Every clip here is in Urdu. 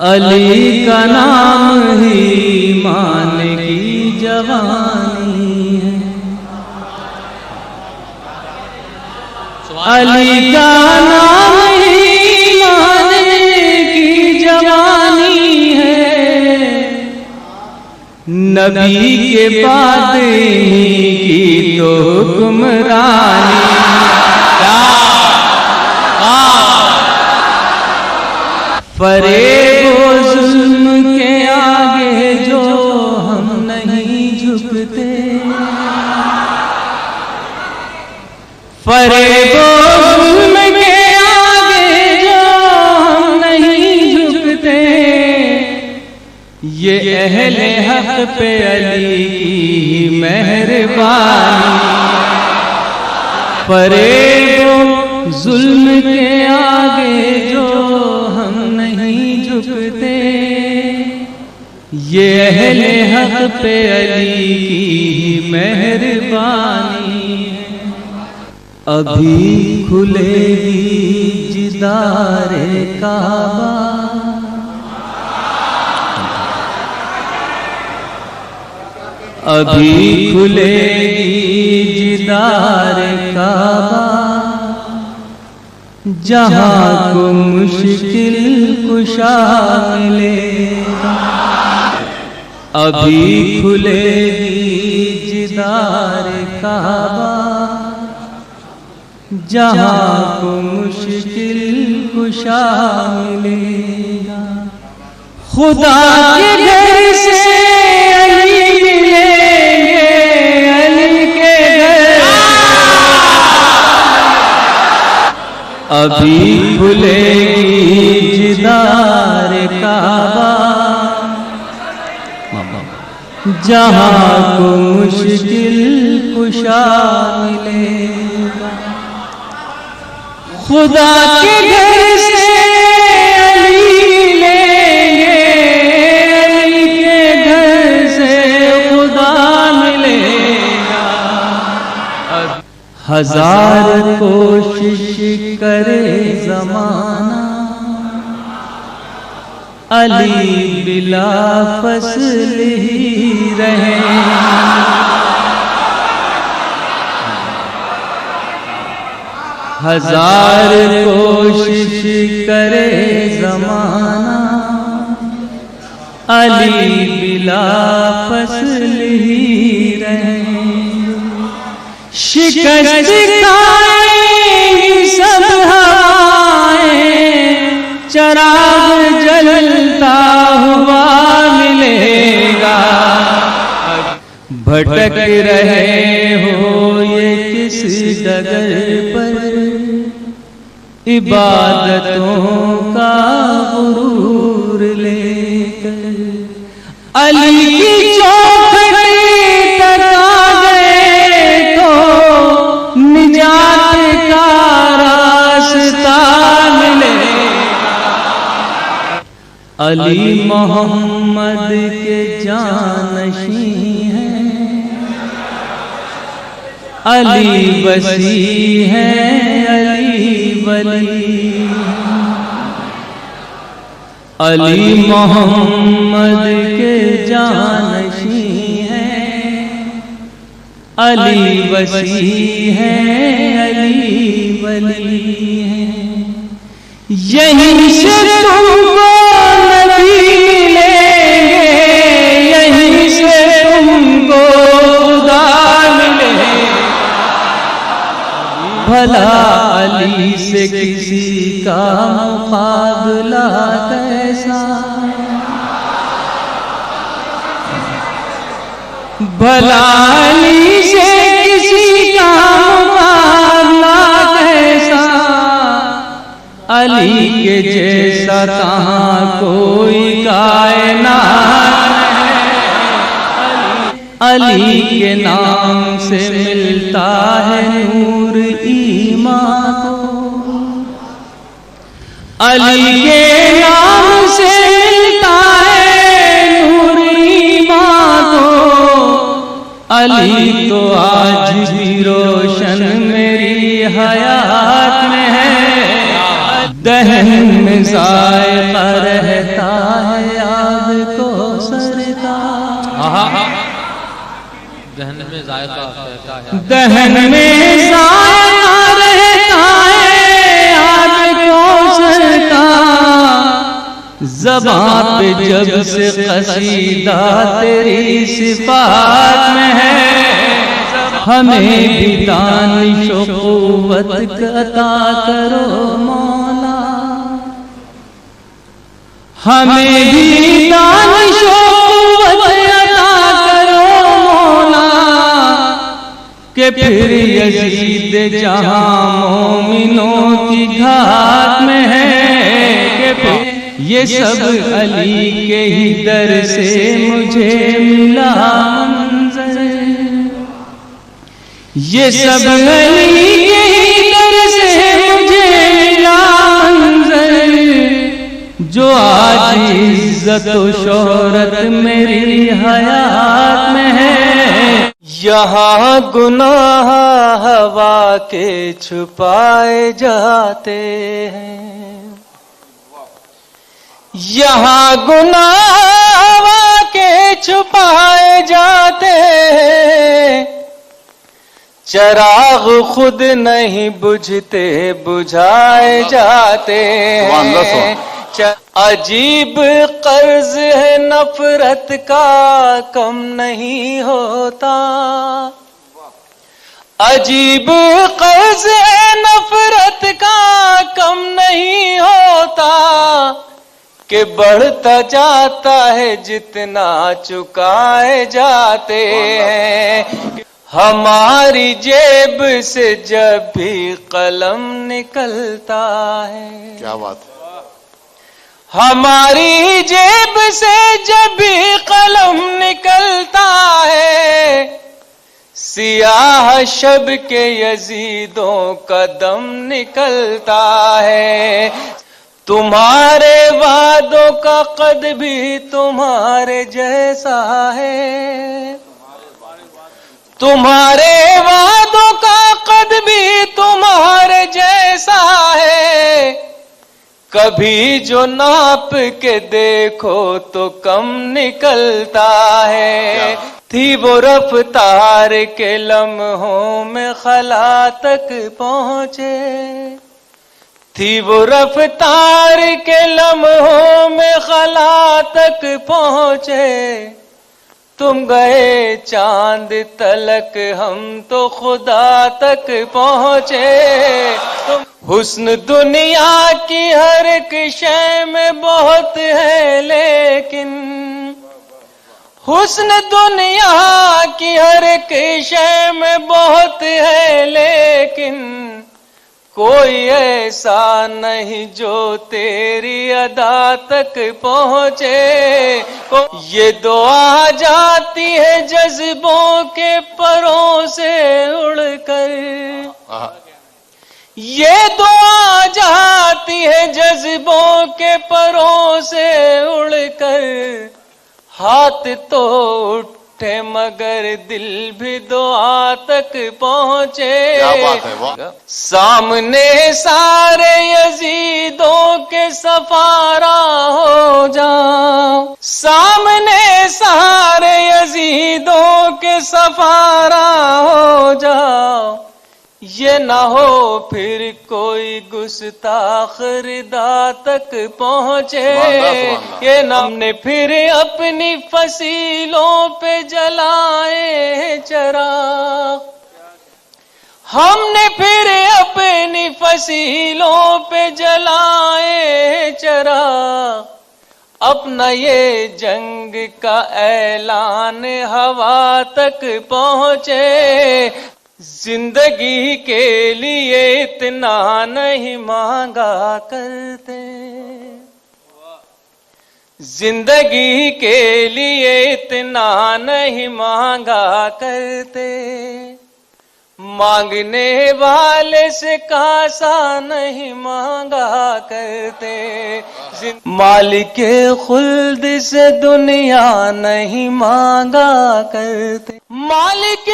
علی کا نام ہی ایمان کی جوانی ہے، علی کا نام ہی ایمان کی جوانی ہے، نبی کے بعد ہی کی تو حکمرانی۔ فریب و ظلم کے آگے جو ہم نہیں جھکتے، فریب و ظلم کے آگے جو ہم نہیں جھکتے، یہ اہل حق پہ علی کی مہربانی۔ فریب و ظلم کے آگے جو ہم نہیں جھکتے، یہ اہل حق پہ علی کی مہربانی ہے۔ ابھی کھلے گی جدار کعبہ، ابھی کھلے گی جدار کعبہ، جہاں کو مشکل کشا ملے گا۔ ابھی کھلے گی جدار کعبہ، جہاں کو مشکل کشا ملے گا۔ خدا کے گھر سے علی ملیں گے، علی کے گھر ابھی کھلے گی جدار کعبہ، جہاں کو مشکل کشا ملے گا۔ خدا کے گھر سے علی لیں گے، علی کے گھر سے خدا ملے گا۔ ہزار کوشش کرے زمانہ، علی بلا فصل ہی رہے۔ ہزار کوشش کرے زمانہ، علی بلا فصل ہی رہے۔ شکست کھائیں سب ہوائیں، چراغ جلتا ہوا ملے گا۔ بھٹک رہے ہو یہ کس ڈگر پر، عبادتوں کا غرور لے کر، علی کی چوکھٹ تک آ گئے تو نجات کا راستہ ملے گا۔ علی محمد کے جانشین ہیں، علی وسیع ہے، علی ولی۔ علی محمد کے جانشین ہیں، علی وسیع ہے، علی ولی ہیں۔ یہیں سے تم کو نبی ملیں گے، یہیں سے تم کو خدا ملے گا۔ بھلا علی سے کسی کا مقابلہ کیسا، بھلا علی سے کسی کا مقابلہ کیسا، علی کے جیسا کہاں کوئی کائنات ہے۔ علی کے نام سے ملتا ہے نور ایمان کو، علی کے نام سے ملتا ہے نور ایمان کو۔ علی تو آج بھی روشن میری حیات میں ہے، دہن میں ذائقہ رہتا ذائقہ کہتا ہے دہن میں ذائقہ رہتا ہے یاد کوثر کا، زبان پہ جب سے قصیدہ تیری صفات میں ہے، ہمیں بھی دانش و قوت عطا کرو مولا، ہمیں بھی دانش و قوت عطا کرو مولا، کہ پھر یزید جہاں مومنوں کی گھات میں ہے، کہ پھر یہ سب علی کے ہی در سے مجھے ملا منظر، یہ سب علی کے ہی در سے مجھے ملا منظر، جو آج عزت و شہرت میری حیات میں ہے، یہاں گناہ ہوا کے چھپائے جاتے ہیں، یہاں گناہ کے چھپائے جاتے ہیں، چراغ خود نہیں بجھتے بجھائے جاتے ہیں، عجیب قرض ہے نفرت کا کم نہیں ہوتا، عجیب قرض ہے نفرت کا کم نہیں ہوتا، کہ بڑھتا جاتا ہے جتنا چکائے جاتے ہیں، ہماری جیب سے جب بھی قلم نکلتا ہے، کیا بات ہے، ہماری جیب سے جب بھی قلم نکلتا ہے، سیاہ شب کے یزیدوں کا دم نکلتا ہے، تمہارے وعدوں کا قد بھی تمہارے جیسا ہے، تمہارے وعدوں کا قد بھی تمہارے جیسا ہے، کبھی جو ناپ کے دیکھو تو کم نکلتا ہے، تھی وہ رفتار کے لمحوں میں خلا تک پہنچے، تھی وہ رفتار کے لمحوں میں خلا تک پہنچے، تم گئے چاند تلک ہم تو خدا تک پہنچے، حسن دنیا کی ہر ایک شے میں بہت ہے لیکن، حسن دنیا کی ہر ایک شے میں بہت ہے لیکن، کوئی ایسا نہیں جو تیری ادا تک پہنچے، یہ دعا جاتی ہے جذبوں کے پروں سے اڑ کر، یہ دعا جاتی ہے جذبوں کے پروں سے اڑ کر، ہاتھ تو اٹھے مگر دل بھی دعا تک پہنچے، سامنے سارے یزیدوں کے سفارا ہو جاؤ، سامنے سارے یزیدوں کے سفارا ہو جاؤ، یہ نہ ہو پھر کوئی گستاخ ردا تک پہنچے، یہ نہ ہم نے پھر اپنی فصیلوں پہ جلائے چراغ، ہم نے پھر اپنی فصیلوں پہ جلائے چراغ، اپنا یہ جنگ کا اعلان ہوا تک پہنچے، زندگی کے لیے اتنا نہیں مانگا کرتے، زندگی کے لیے اتنا نہیں مانگا کرتے، مانگنے والے سے کاسا نہیں مانگا کرتے، مالک خلد سے دنیا نہیں مانگا کرتے، مالک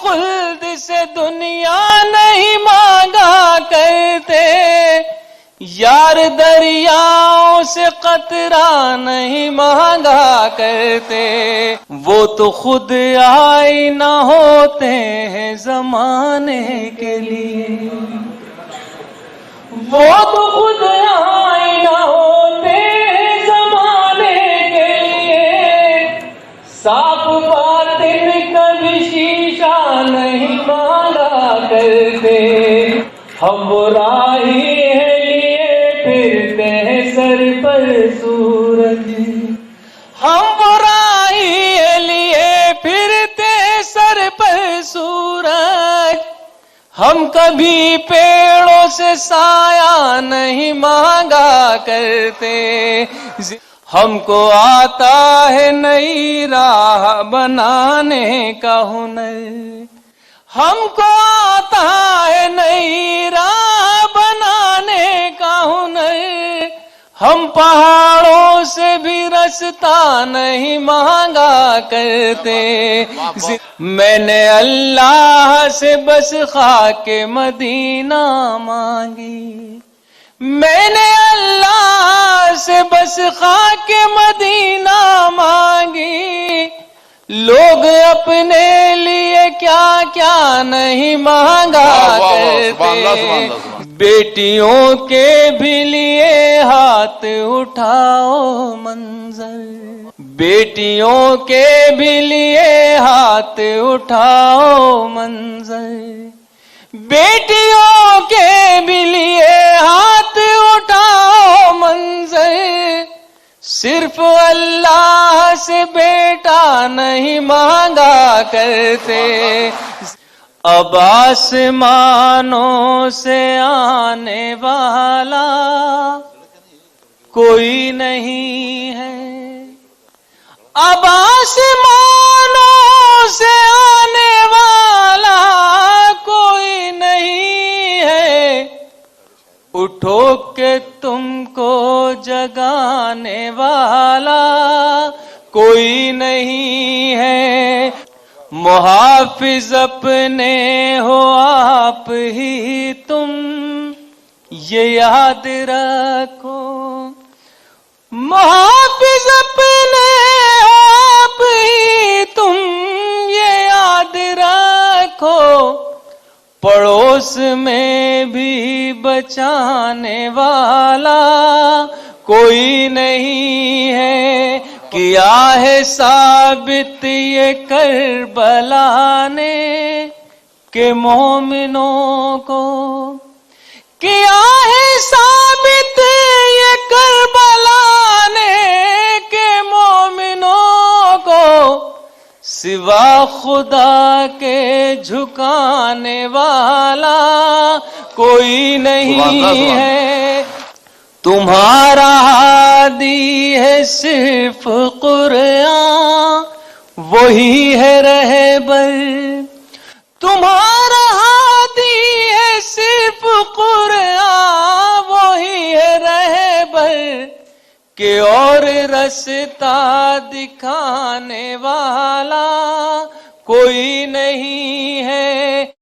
خلد سے دنیا نہیں مانگا کرتے، یار دریاؤں سے قطرہ نہیں مانگا کرتے، وہ تو خود آئینہ ہوتے ہیں زمانے کے لیے، وہ تو خود آئینہ ہوتے ہیں زمانے کے لیے، صاف باطن کبھی شیشہ نہیں مانگا کرتے، ہم راہی ہیں لیے پھرتے ہیں سر پر سورج، ہم راہی ہیں لیے پھرتے ہیں سر پر سورج، ہم کبھی پیڑوں سے سایہ نہیں مانگا کرتے، ہم کو آتا ہے نئی راہ بنانے کا ہنر، ہم کو آتا ہے نئی راہ بنانے کا ہنر، ہم پہاڑوں سے بھی رستہ نہیں مانگا کرتے، میں نے اللہ سے بس خاک مدینہ مانگی، میں نے اللہ سے بس خاک مدینہ مانگی، لوگ اپنے لیے کیا کیا نہیں مانگا کرتے، بیٹیوں کے بھی لیے ہاتھ اٹھاؤ منظر، بیٹیوں کے بھی لیے ہاتھ اٹھاؤ منظر، بیٹیوں کے بھی لیے ہاتھ اٹھاؤ منظر، صرف اللہ سے بیٹا نہیں مانگا کرتے، اب آسمانوں سے آنے والا کوئی نہیں ہے، اب آسمانوں سے آنے والا کوئی نہیں ہے، اٹھو کہ تم کو جگانے والا کوئی نہیں ہے، محافظ اپنے ہو آپ ہی تم یہ یاد رکھو، محافظ اپنے ہو آپ ہی تم یہ یاد رکھو، پڑوس میں بھی بچانے والا کوئی نہیں ہے، کیا ہے ثابت یہ کربلا نے کہ مومنوں کو، کیا ہے ثابت یہ کربلا نے کہ مومنوں کو، سوا خدا کے جھکانے والا کوئی نہیں ہے، تمہارا ہادی ہے صرف قرآن، وہی ہے رہبر، تمہارا ہادی ہے صرف قرآن، وہی ہے رہبر، کہ اور رستہ دکھانے والا کوئی نہیں ہے۔